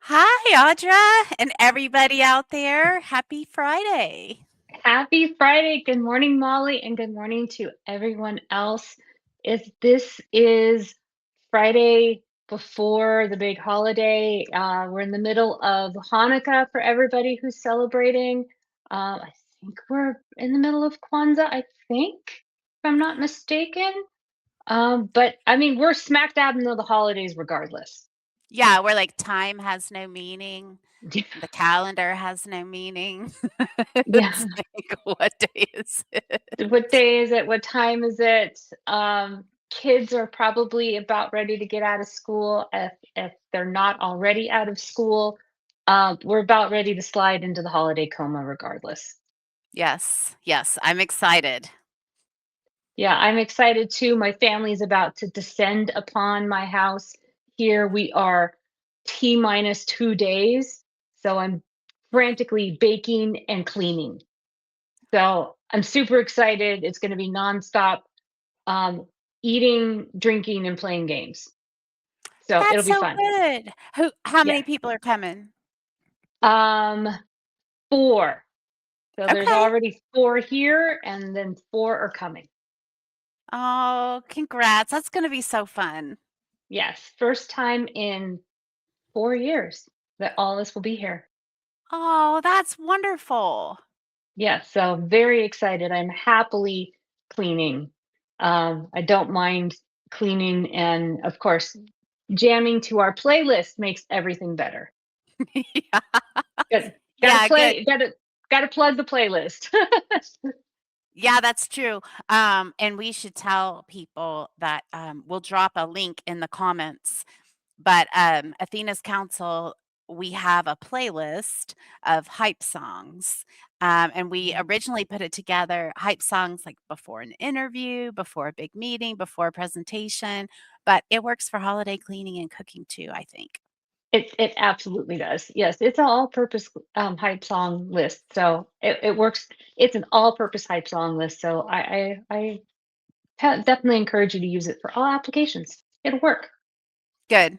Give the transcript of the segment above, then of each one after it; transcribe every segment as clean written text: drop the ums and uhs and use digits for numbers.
Hi, Audra, and everybody out there. Happy Friday. Happy Friday. Good morning, Molly, and good morning to everyone else. This is Friday before the big holiday. We're in the middle of Hanukkah for everybody who's celebrating. I think we're in the middle of Kwanzaa, I think, if I'm not mistaken. But I mean, we're smack dab in the holidays regardless. Yeah, we're like time has no meaning. The calendar has no meaning. Yeah. It's like, what day is it? What day is it? What time is it? Kids are probably about ready to get out of school if they're not already out of school. We're about ready to slide into the holiday coma regardless. Yes, yes, I'm excited. Yeah, I'm excited too. My family's about to descend upon my house. Here we are T minus 2 days. So I'm frantically baking and cleaning. So I'm super excited. It's going to be nonstop um, eating, drinking, and playing games. So it'll That's be so fun. good. How Yeah. many people are coming? Um, 4. So there's Okay. already 4 here, and then 4 are coming. Oh, congrats. That's going to be so fun. Yes, first time in 4 years that all this will be here. Oh, that's wonderful. Yes, so very excited. I'm happily cleaning. I don't mind cleaning, and of course, jamming to our playlist makes everything better. Yeah. Got gotta Yeah, good. play, gotta plug the playlist. Yeah, that's true. And we should tell people that we'll drop a link in the comments. But Athena's Council, we have a playlist of hype songs. And we originally put it together hype songs like before an interview, before a big meeting, before a presentation. But it works for holiday cleaning and cooking too, I think. It absolutely does. Yes, it's an all-purpose, hype song list, so it works. It's an all-purpose hype song list, so I definitely encourage you to use it for all applications. It'll work. Good.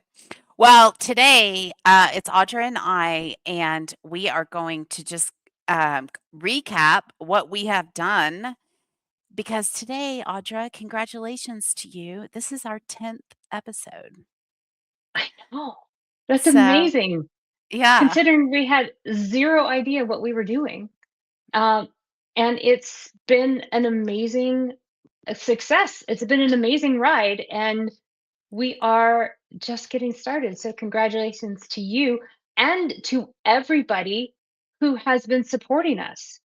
Well, today it's Audra and we are going to just recap what we have done because today, Audra, congratulations to you. This is our 10th episode. I know. That's So, amazing, yeah, considering we had 0 idea what we were doing, um, and it's been an amazing, success. It's been an amazing ride, and we are just getting started. So congratulations to you and to everybody who has been supporting us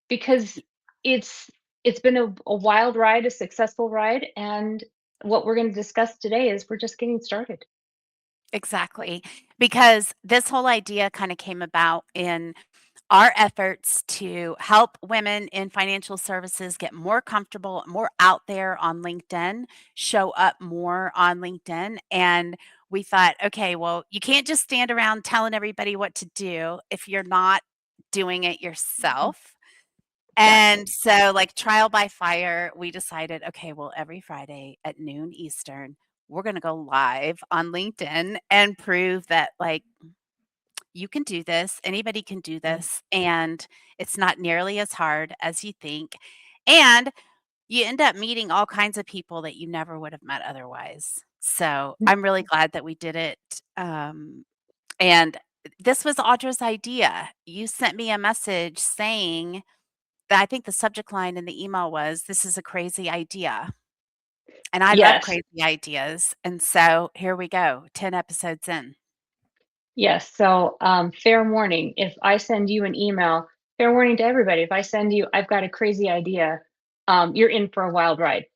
because it's it's been a wild ride, a successful ride, and what we're going to discuss today is we're just getting started. exactly. Because this whole idea kind of came about in our efforts to help women in financial services get more comfortable, more out there on LinkedIn, show up more on LinkedIn. And we thought, okay, well, you can't just stand around telling everybody what to do if you're not doing it Mhm. yourself. And Exactly. so, like trial by fire, we decided, okay, well, every Friday at noon Eastern, we're going to go live on LinkedIn and prove that, like, you can do this. Anybody can do Yeah. this. And it's not nearly as hard as you think. And you end up meeting all kinds of people that you never would have met otherwise. So I'm really glad that we did it. And this was Audra's idea. You sent me a message saying that I think the subject line in the email was, "This is a crazy idea." And I love Yes. crazy ideas. And so here we go, 10 episodes in. Yes. So, fair warning, if I send you an email, fair warning to everybody, if I send you, I've got a crazy idea, you're in for a wild ride.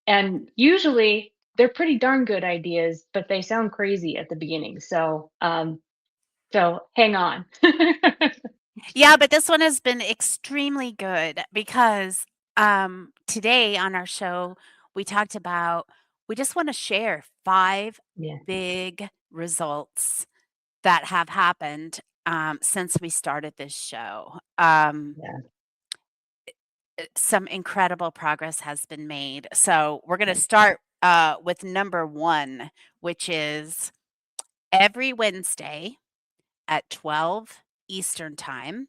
And usually they're pretty darn good ideas, but they sound crazy at the beginning. So hang on. Yeah, but this one has been extremely good because today on our show, we talked about we just want to share 5 Yeah. big results that have happened since we started this show. Yeah. Some incredible progress has been made. So we're going to Yeah. start with number one, which is every Wednesday. at 12 Eastern Time.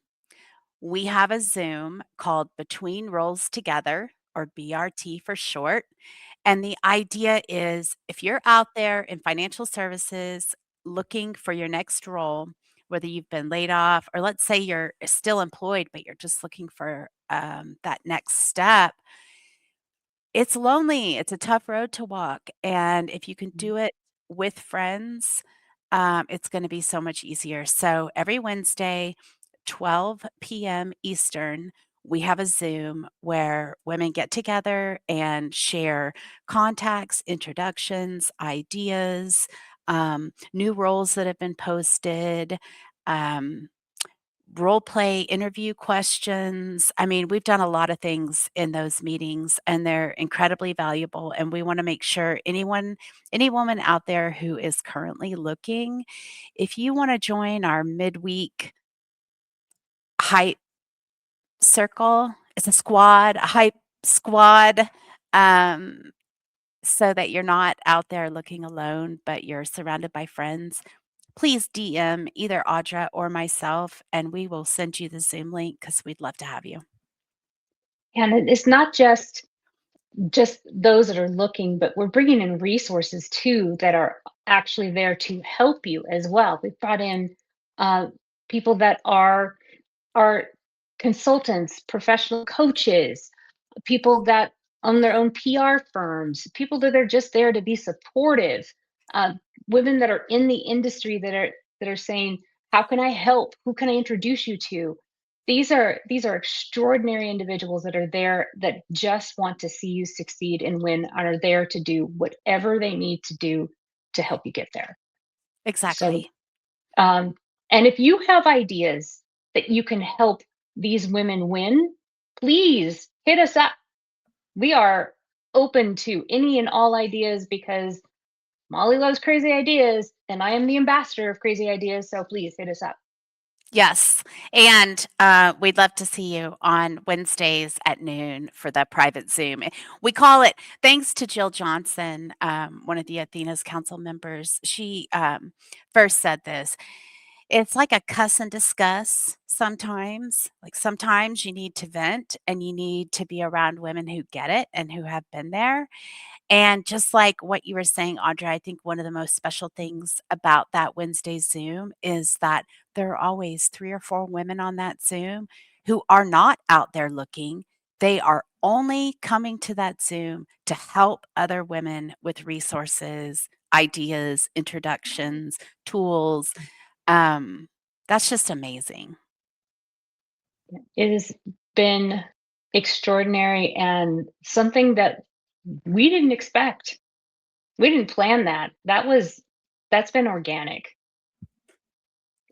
We have a Zoom called Between Roles Together, or BRT for short. And the idea is if you're out there in financial services looking for your next role, whether you've been laid off or let's say you're still employed, but you're just looking for that next step, it's lonely, it's a tough road to walk, and if you can do it with friends, it's gonna be so much easier. So every Wednesday, 12 PM Eastern, we have a Zoom where women get together and share contacts, introductions, ideas, new roles that have been posted, um, role play interview questions. I mean, we've done a lot of things in those meetings and they're incredibly valuable. And we want to make sure any woman out there who is currently looking, if you want to join our midweek hype circle, it's a squad, a hype squad. Um, so that you're not out there looking alone, but you're surrounded by friends, please DM either Audra or myself, and we will send you the Zoom link because we'd love to have you. And it's not just those that are looking, but we're bringing in resources too that are actually there to help you as well. We've brought in uh, people that are consultants, professional coaches, people that own their own PR firms, people that are just there to be supportive, uh, women that are in the industry that are saying, "How can I help? Who can I introduce you to?" These are extraordinary individuals that are there that just want to see you succeed and win, and are there to do whatever they need to do to help you get there. So Exactly. um, and if you have ideas that you can help these women win, please hit us up. We are open to any and all ideas because Molly loves crazy ideas and I am the ambassador of crazy ideas. So please hit us up. Yes, and, we'd love to see you on Wednesdays at noon for the private Zoom. We call it thanks to Jill Johnson, one of the Athena's council members. She, first said this, "It's like a cuss and discuss sometimes. Like, sometimes you need to vent, and you need to be around women who get it and who have been there." And just like what you were saying, Audra, I think one of the most special things about that Wednesday Zoom is that there are always 3 or 4 women on that Zoom who are not out there looking. They are only coming to that Zoom to help other women with resources, ideas, introductions, tools. Um, that's just amazing. It has been extraordinary and something that we didn't expect. We didn't plan that. That's been organic.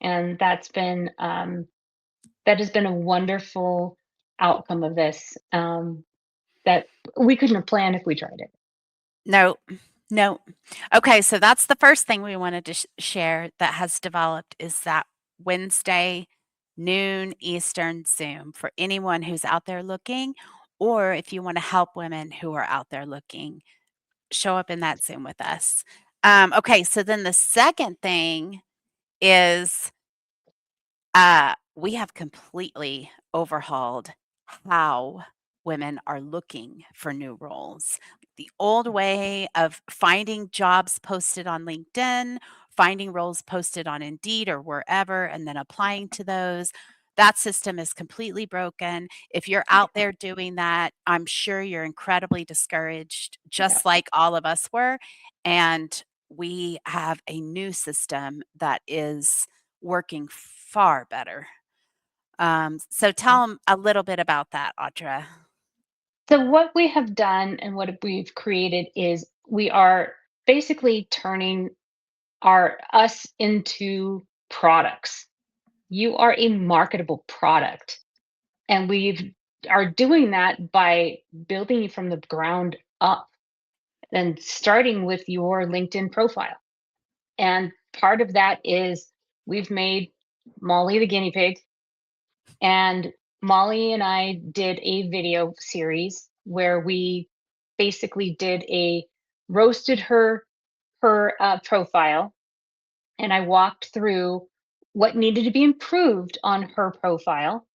And that has been a wonderful outcome of this, that we couldn't have planned if we tried it. No, no. Okay, so that's the first thing we wanted to share that has developed is that Wednesday noon Eastern Zoom for anyone who's out there looking, or if you want to help women who are out there looking, show up in that Zoom with us. Okay, so then the second thing is we have completely overhauled how women are looking for new roles. The old way of finding jobs posted on LinkedIn, finding roles posted on Indeed or wherever, and then applying to those. That system is completely broken. If you're out there doing that, I'm sure you're incredibly discouraged, Yeah. just like all of us were. And we have a new system that is working far better. So tell them a little bit about that, Audra. So what we have done and what we've created is we are basically turning our us into products. You are a marketable product. And we are doing that by building you from the ground up and starting with your LinkedIn profile. And part of that is we've made Molly the guinea pig. And Molly and I did a video series where we basically did a roasted her profile, and I walked through what needed to be improved on her profile,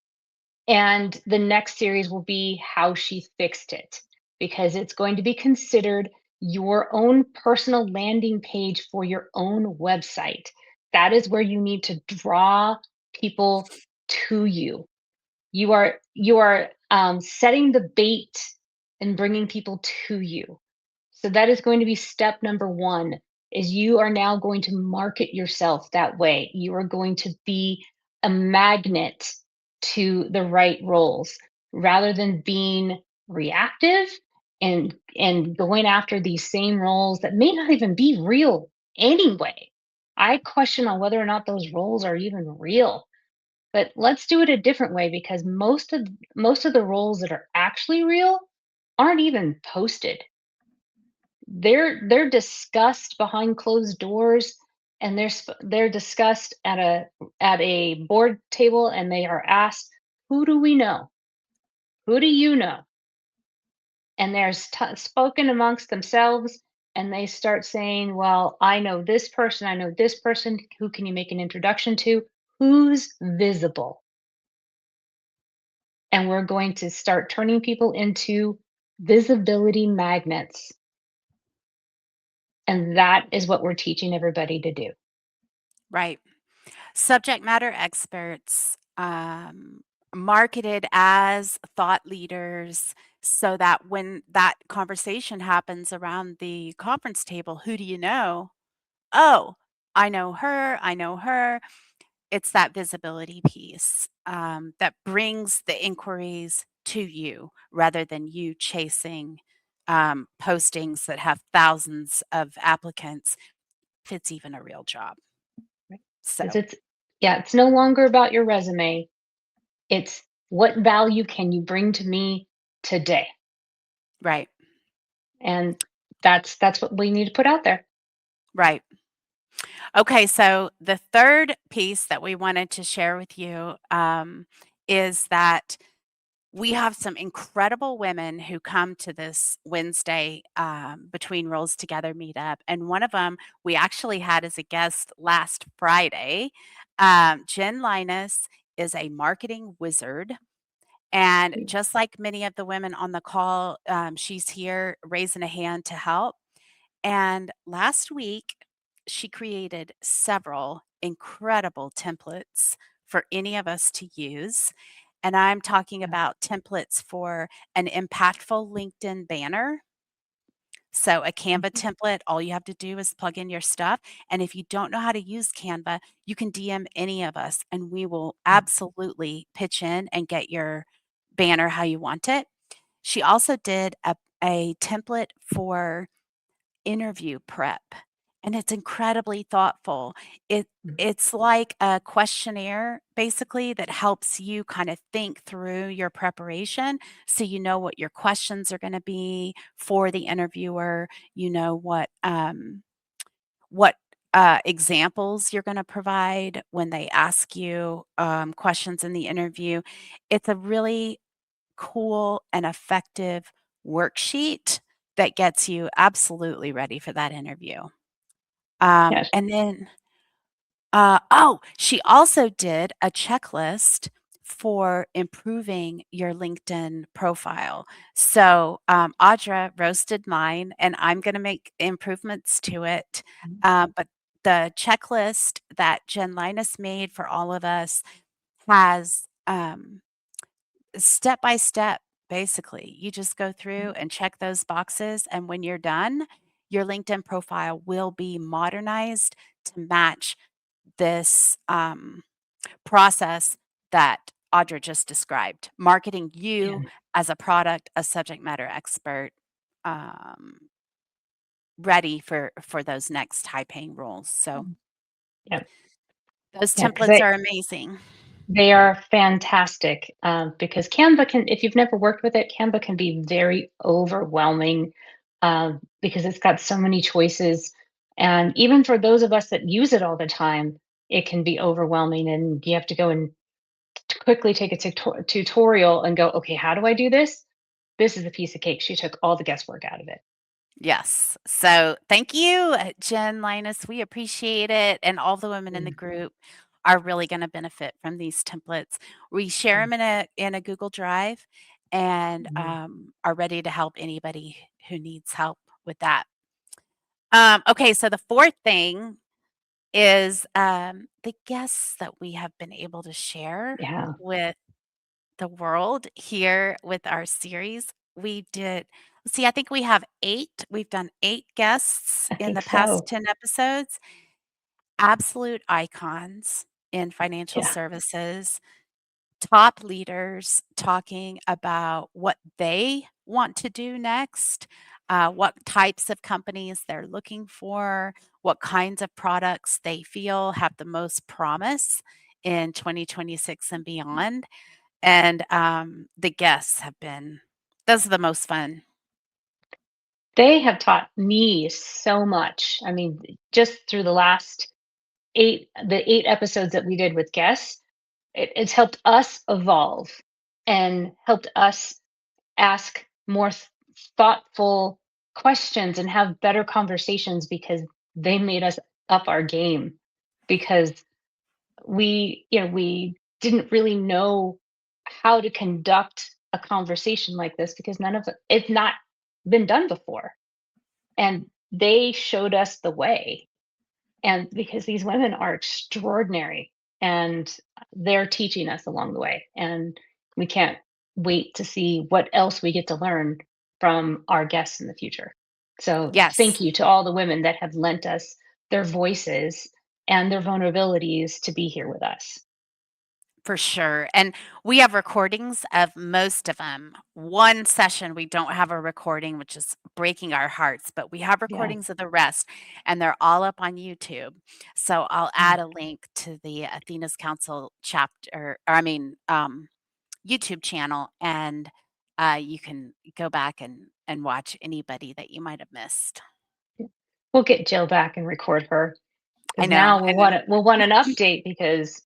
and the next series will be how she fixed it, because it's going to be considered your own personal landing page for your own website. That is where you need to draw people to you. You are setting the bait and bringing people to you. So that is going to be step number one, is you are now going to market yourself that way. You are going to be a magnet to the right roles rather than being reactive and going after these same roles that may not even be real anyway. I question on whether or not those roles are even real. But let's do it a different way, because most of the roles that are actually real aren't even posted. They're discussed behind closed doors, and they're discussed at a board table, and they are asked, who do we know, who do you know, and spoken amongst themselves, and they start saying, well, I know this person, I know this person, who can you make an introduction to, who's visible. And we're going to start turning people into visibility magnets, and that is what we're teaching everybody to do. Right. Subject matter experts, marketed as thought leaders so that when that conversation happens around the conference table, who do you know? Oh, I know her. I know her. It's that visibility piece that brings the inquiries to you rather than you chasing postings that have thousands of applicants, if it's even a real job. Because So, it's no longer about your resume. It's, what value can you bring to me today? right, And that's what we need to put out there. right. Okay, so the third piece that we wanted to share with you is that we have some incredible women who come to this Wednesday Between Roles Together meetup. And one of them we actually had as a guest last Friday. Jen Linus is a marketing wizard. And just like many of the women on the call, she's here raising a hand to help. And last week, she created several incredible templates for any of us to use. And I'm talking Yeah. about templates for an impactful LinkedIn banner. So, a Canva Mhm. template, all you have to do is plug in your stuff. And if you don't know how to use Canva, you can DM any of us and we will absolutely pitch in and get your banner how you want it. She also did a template for interview prep, and it's incredibly thoughtful. It Mhm. it's like a questionnaire basically that helps you kind of think through your preparation so you know what your questions are going to be for the interviewer, you know what examples you're going to provide when they ask you questions in the interview. It's a really cool and effective worksheet that gets you absolutely ready for that interview. Yes. And then, oh, she also did a checklist for improving your LinkedIn profile. So, Audra roasted mine, and I'm going to make improvements to it. Mhm. But the checklist that Jen Linus made for all of us has step by step, basically. You just go through and check those boxes, and when you're done, your LinkedIn profile will be modernized to match this process that Audra just described. Marketing you Yeah. as a product, a subject matter expert, um, ready for those next high paying roles. So Mhm. Yeah. those Yeah. Because templates are amazing. they are fantastic, because Canva can, if you've never worked with it, Canva can be very overwhelming, because it's got so many choices. And even for those of us that use it all the time, it can be overwhelming. And you have to go and quickly take a tutorial and go, okay, how do I do this? This is a piece of cake. She took all the guesswork out of it. Yes. So thank you, Jen Linus. We appreciate it. And all the women in the Mm. group. are really gonna benefit from these templates. We share Mm. them in a Google Drive and, Mhm. are ready to help anybody who needs help with that. Okay, so the 4th thing is, the guests that we have been able to share Yeah, with the world here with our series. We did see, I think we have 8. We've done 8 guests I in think the past so. 10 episodes. Absolute icons in financial Yeah. services, top leaders talking about what they want to do next, what types of companies they're looking for, what kinds of products they feel have the most promise in 2026 and beyond. And, the guests have been those are the most fun. They have taught me so much. I mean, just through the 8 episodes that we did with guests, it's helped us evolve and helped us ask more thoughtful questions and have better conversations because they made us up our game because we didn't really know how to conduct a conversation like this because none of it's not been done before, and they showed us the way. And because these women are extraordinary and they're teaching us along the way, and we can't wait to see what else we get to learn from our guests in the future. So thank Yes. you to all the women that have lent us their voices and their vulnerabilities to be here with us. For sure, and we have recordings of most of them. One session, we don't have a recording, which is breaking our hearts, but we have Yeah. recordings of the rest, and they're all up on YouTube. So I'll add Mm. a link to the Athena's Council chapter YouTube channel, and, you can go back and watch anybody that you might have missed. We'll get Jill back and record her I because know, now I know. we'll want an update because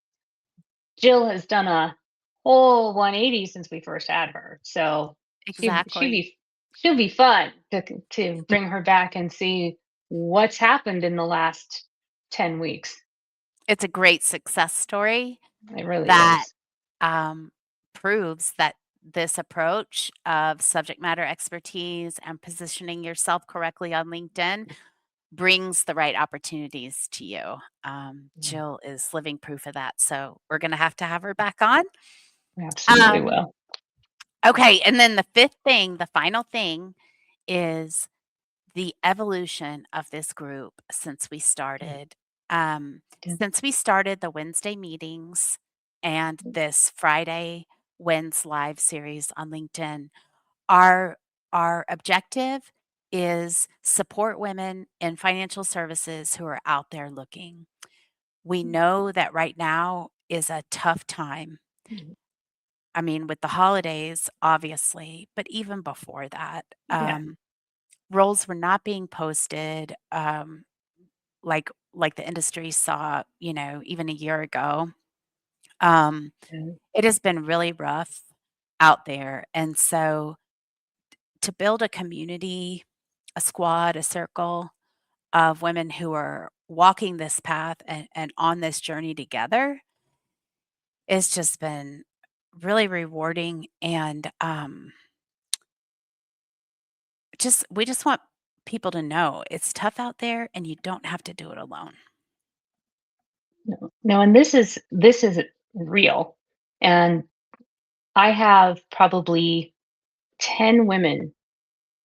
Jill has done a whole 180 since we first had her. So she she'd Exactly. be she'll be fun to bring her back and see what's happened in the last 10 weeks. It's a great success story It really that, is. um, proves that this approach of subject matter expertise and positioning yourself correctly on LinkedIn brings the right opportunities to you. Yeah, Jill is living proof of that, so we're gonna have to have her back on. we absolutely Um, will. okay, and then the 5th thing, the final thing is the evolution of this group since we Mm, started. yeah, Since we started the Wednesday meetings and this Friday Wins Live series on LinkedIn, our our objective is support women in financial services who are out there looking. We know that right now is a tough time. mm, I mean, with the holidays, obviously, but even before that, yeah, roles were not being posted, like the industry saw, even a year ago. Um, yeah, it has been really rough out there, and so to build a community, a squad, a circle of women who are walking this path and on this journey together, it's just been really rewarding and, just we just want people to know it's tough out there and you don't have to do it alone. no, no, and this is real, and I have probably 10 women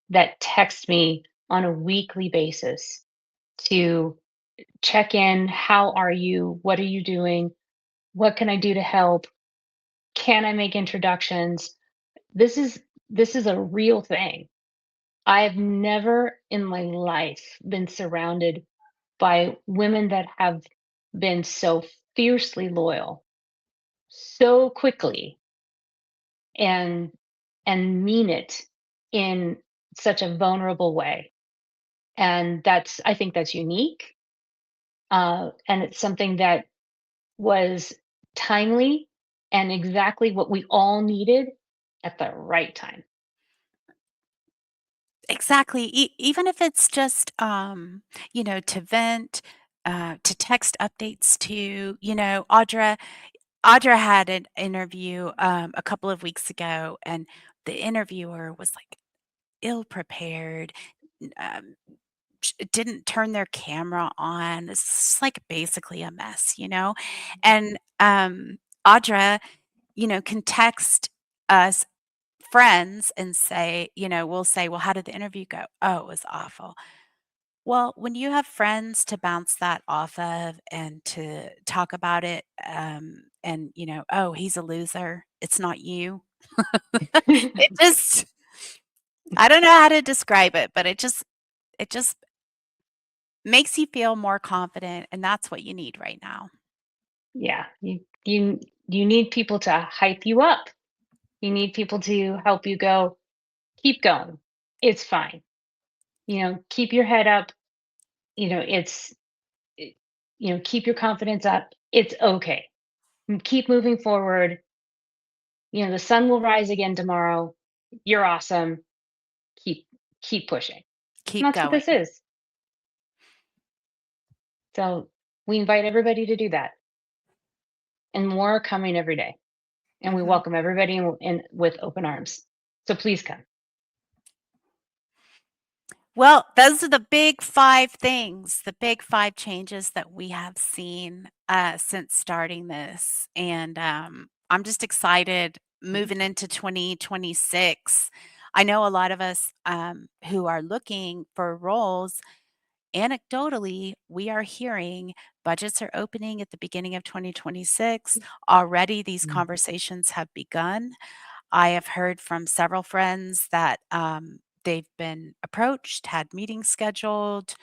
that text me on a weekly basis to check in. How are you? What are you doing? What can I do to help? Can I make introductions? This is a real thing. I've never in my life been surrounded by women that have been so fiercely loyal so quickly and mean it in such a vulnerable way. And I think that's unique. And it's something that was timely and exactly what we all needed at the right time. Exactly. Even if it's just, to vent, to text updates to, Audra had an interview a couple of weeks ago, and the interviewer was like ill prepared, didn't turn their camera on. It's like basically a mess, you know? And Audra, can text us friends and say, we'll say, well, how did the interview go? Oh, it was awful. Well, when you have friends to bounce that off of and to talk about it, and oh, he's a loser. It's not you. It just, I don't know how to describe it, but it just makes you feel more confident, and that's what you need right now. Yeah, you need people to hype you up. You need people to help you go, keep going. It's fine. Keep your head up. You know, it's it- keep your confidence up. It's okay. Keep moving forward. The sun will rise again tomorrow. You're awesome. Keep keep pushing. And Keep that's what this going. is. So we invite everybody to do that. And more are coming every day. And we Mhm. welcome everybody in with open arms. So please come. Well, those are the big 5 things, the big 5 changes that we have seen, since starting this, and, I'm just excited moving into 2026. I know a lot of us, who are looking for roles, anecdotally, we are hearing budgets are opening at the beginning of 2026. Already, these Mm. conversations have begun. I have heard from several friends that they've been approached, had meetings scheduled,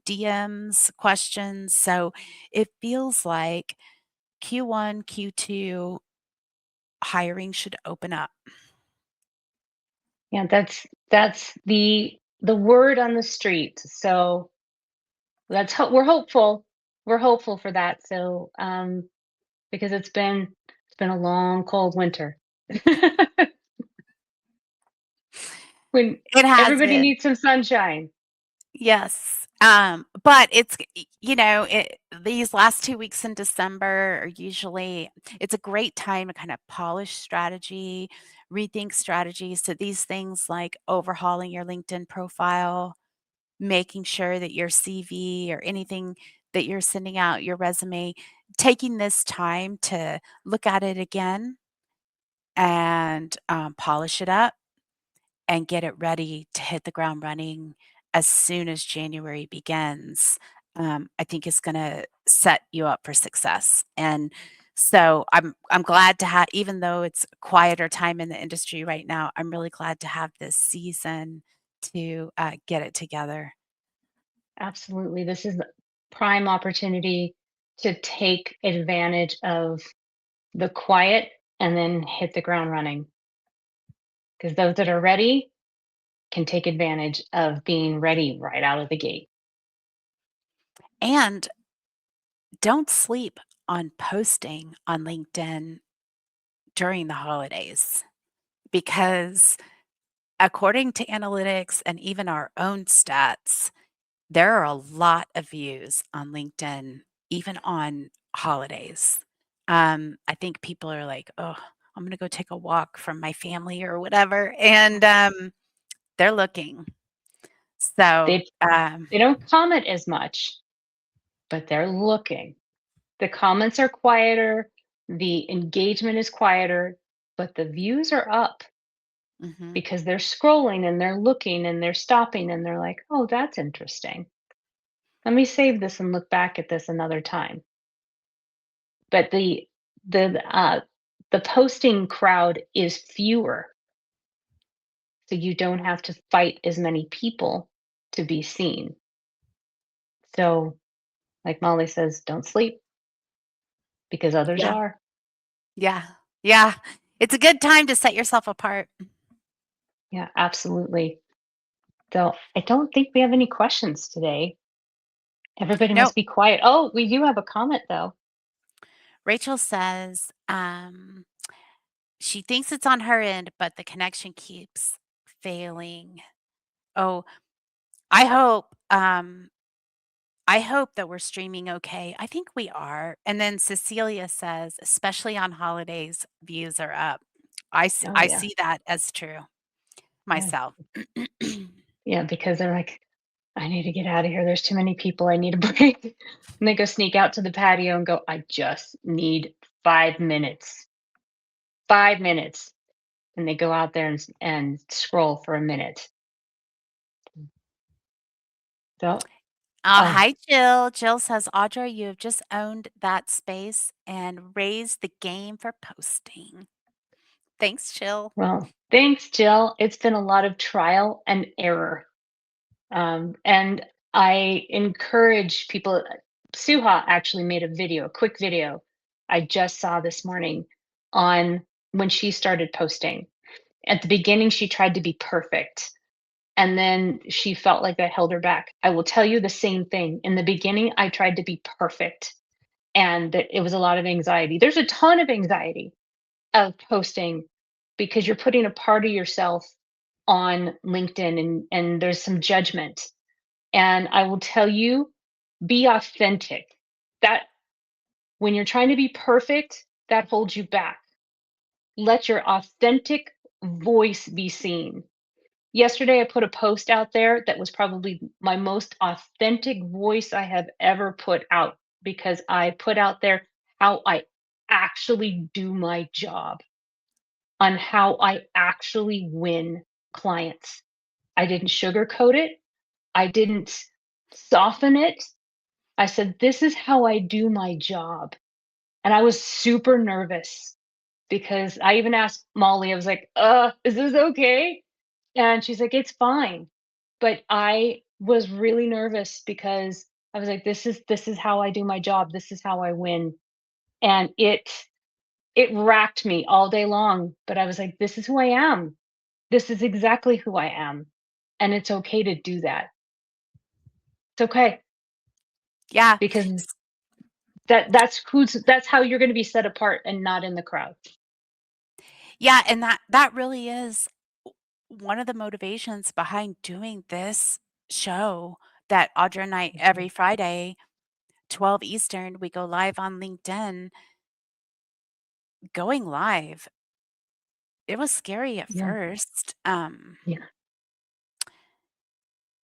DMs, questions. So it feels like Q1, Q2 hiring should open up. Yeah, that's the word on the street. So we're hopeful. We're hopeful for that. So because it's been a long, cold winter. When It has everybody been. needs some sunshine. Yes. But these last 2 weeks in December are usually it's a great time to kind of polish strategy, rethink strategy. So these things like overhauling your LinkedIn profile, making sure that your CV or anything that you're sending out, your resume, taking this time to look at it again and polish it up and get it ready to hit the ground running as soon as January begins, I think is gonna set you up for success. And so I'm glad to have, even though it's a quieter time in the industry right now, I'm really glad to have this season to get it together. Absolutely. This is the prime opportunity to take advantage of the quiet and then hit the ground running. Because those that are ready can take advantage of being ready right out of the gate. And don't sleep on posting on LinkedIn during the holidays because according to analytics and even our own stats, there are a lot of views on LinkedIn, even on holidays. I think people are like, "Oh, I'm gonna go take a walk from my family or whatever," and, they're looking. So, They they don't comment as much, but they're looking. The comments are quieter, the engagement is quieter, but the views are up mhm, because they're scrolling and they're looking and they're stopping and they're like, "Oh, that's interesting. Let me save this and look back at this another time." But the posting crowd is fewer, so you don't have to fight as many people to be seen. So, like Molly says, don't sleep because others yeah, are. yeah, yeah. It's a good time to set yourself apart. Yeah, absolutely. So I don't think we have any questions today. Everybody No, must be quiet. Oh, we do have a comment though. Rachel says, she thinks it's on her end, but the connection keeps failing. Oh, I hope, I hope that we're streaming okay. I think we are. And then Cecilia says, especially on holidays, views are up. Oh I yeah. see that as true Yeah. myself. Yeah, because they're like, I need to get out of here. There's too many people. I need a break. And they go sneak out to the patio and go, I just need 5 minutes. 5 minutes. And they go out there and scroll for a minute. So, oh, Hi, Jill. Jill says, Audra, you have just owned that space and raised the game for posting. Thanks, Jill. well, thanks, Jill. It's been a lot of trial and error. And I encourage people. Suha actually made a video, a quick video I just saw this morning on when she started posting. At the beginning, she tried to be perfect. And then she felt like that held her back. I will tell you the same thing. In the beginning, I tried to be perfect and that it was a lot of anxiety. There's a ton of anxiety of posting because you're putting a part of yourself on LinkedIn and there's some judgment. And I will tell you, be authentic. That when you're trying to be perfect, that holds you back. Let your authentic voice be seen. Yesterday, I put a post out there that was probably my most authentic voice I have ever put out because I put out there how I actually do my job, on how I actually win clients. I didn't sugarcoat it, I didn't soften it. I said, "This is how I do my job." And I was super nervous because I even asked Molly, I was like, is this okay?" And she's like, "It's fine." But I was really nervous because I was like, this is how I do my job. This is how I win. And it racked me all day long. But I was like, this is who I am. This is exactly who I am. And it's okay to do that. It's okay Yeah. because that's how you're gonna be set apart and not in the crowd. Yeah, and that really is one of the motivations behind doing this show that Audra and I Mhm. every Friday, 12 Eastern, we go live on LinkedIn. Going live, it was scary at Yeah, first, yeah.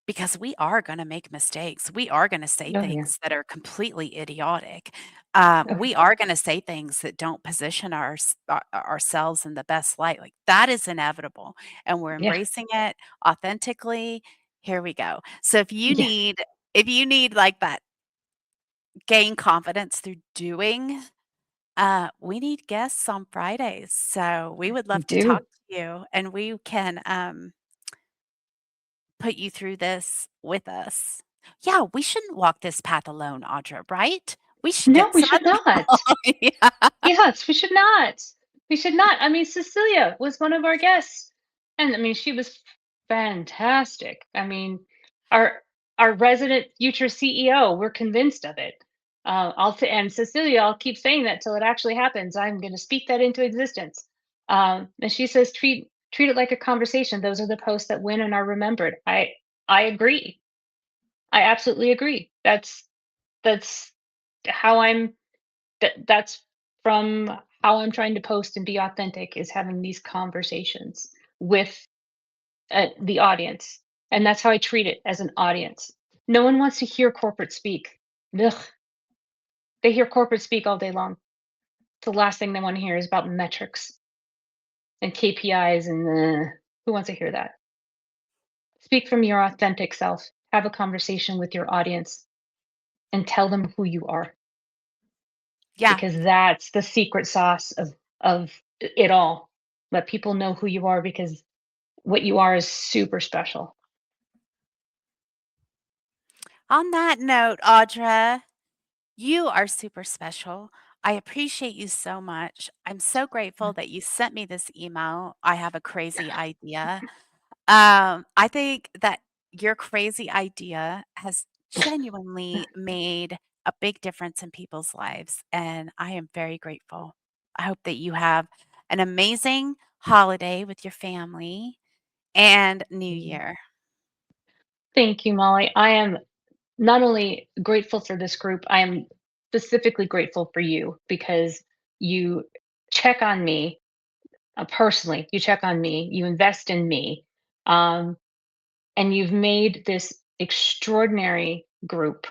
because we are gonna make mistakes. We are gonna say Oh, yeah. things that are completely idiotic. Oh, We are gonna say things that don't position ourselves in the best light. Like, that is inevitable, and we're yeah. embracing it authentically. Here we go. So Yes, if you need, like, that gain confidence through doing, we need guests on Fridays, so we would we love to talk do. to you, and we can, put you through this with us. Yeah, we shouldn't walk this path alone, Audra, right? We should No, get we some should other not. people. Yeah. Yes, we should not. We should not. I mean, Cecilia was one of our guests, and I mean, she was fantastic. I mean, our our resident future CEO, we're convinced of it. And Cecilia, I'll keep saying that till it actually happens. I'm going to speak that into existence. And she says, treat it like a conversation. Those are the posts that win and are remembered. I agree. I absolutely agree. That's how that's from how I'm trying to post and be authentic is having these conversations with the audience. And that's how I treat it as an audience. No one wants to hear corporate speak. Ugh, they hear corporate speak all day long. The last thing they want to hear is about metrics and KPIs and who wants to hear that? Speak from your authentic self. Have a conversation with your audience and tell them who you are Yeah, because that's the secret sauce of it all. Let people know who you are because what you are is super special. on that note, Audra, you are super special. I appreciate you so much. I'm so grateful that you sent me this email. I have a crazy idea. I think that your crazy idea has genuinely made a big difference in people's lives, and I am very grateful. I hope that you have an amazing holiday with your family and New Mm. Year. Thank you, Molly. I am not only grateful for this group, I am specifically grateful for you because you check on me personally. You check on me, you invest in me, um, and you've made this extraordinary group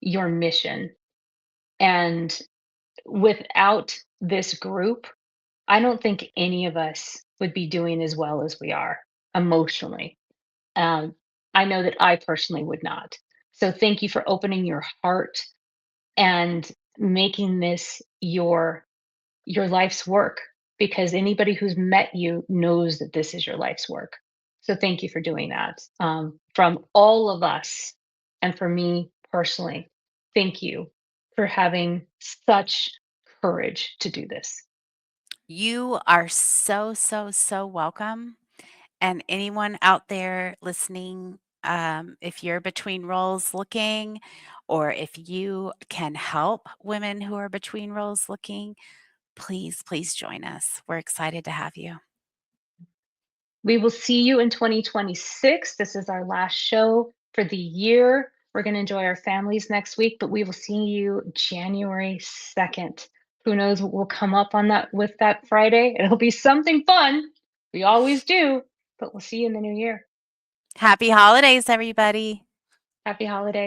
your mission. And without this group, I don't think any of us would be doing as well as we are emotionally. Um, I know that I personally would not. So thank you for opening your heart and making this your life's work, because anybody who's met you knows that this is your life's work. So thank you for doing that, from all of us, and for me personally. Thank you for having such courage to do this. You are so, so, so welcome. And anyone out there listening, if you're between roles looking, or if you can help women who are between roles looking, please, please join us. We're excited to have you. We will see you in 2026. This is our last show for the year. We're going to enjoy our families next week, but we will see you January 2nd. Who knows what will come up on that with that Friday? It'll be something fun. We always do, but we'll see you in the new year. Happy holidays, everybody. Happy holidays.